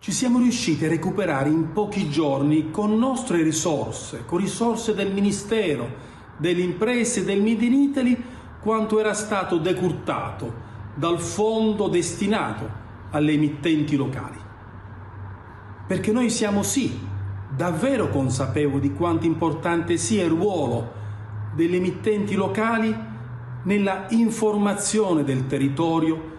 Ci siamo riusciti a recuperare in pochi giorni con nostre risorse, con risorse del Ministero, delle Imprese e del Made in Italy, quanto era stato decurtato dal fondo destinato alle emittenti locali. Perché noi siamo sì, davvero consapevoli di quanto importante sia il ruolo delle emittenti locali nella informazione del territorio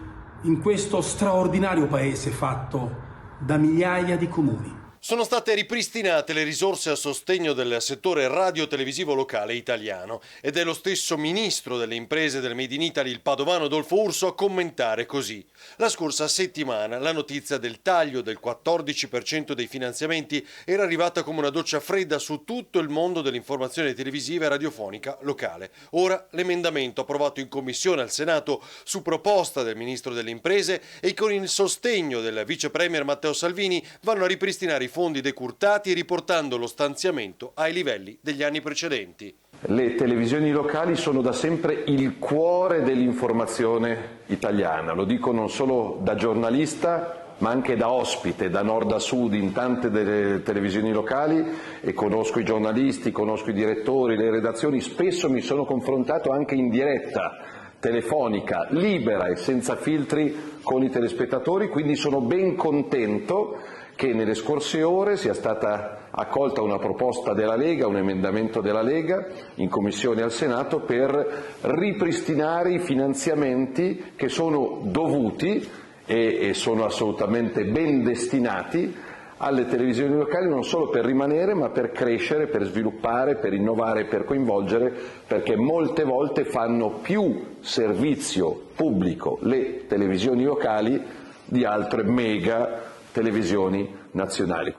in questo straordinario paese fatto da migliaia di comuni. Sono state ripristinate le risorse a sostegno del settore radio-televisivo locale italiano ed è lo stesso ministro delle imprese del Made in Italy, il padovano Adolfo Urso, a commentare così. La scorsa settimana la notizia del taglio del 14% dei finanziamenti era arrivata come una doccia fredda su tutto il mondo dell'informazione televisiva e radiofonica locale. Ora l'emendamento approvato in commissione al Senato su proposta del ministro delle imprese e con il sostegno del vice premier Matteo Salvini vanno a ripristinare i fondi decurtati riportando lo stanziamento ai livelli degli anni precedenti. Le televisioni locali sono da sempre il cuore dell'informazione italiana, lo dico non solo da giornalista ma anche da ospite, da nord a sud in tante delle televisioni locali, e conosco i giornalisti, conosco i direttori, le redazioni, spesso mi sono confrontato anche in diretta telefonica, libera e senza filtri con i telespettatori, quindi sono ben contento che nelle scorse ore sia stata accolta una proposta della Lega, un emendamento della Lega in Commissione al Senato per ripristinare i finanziamenti che sono dovuti e sono assolutamente ben destinati alle televisioni locali, non solo per rimanere ma per crescere, per sviluppare, per innovare, per coinvolgere, perché molte volte fanno più servizio pubblico le televisioni locali di altre mega televisioni nazionali.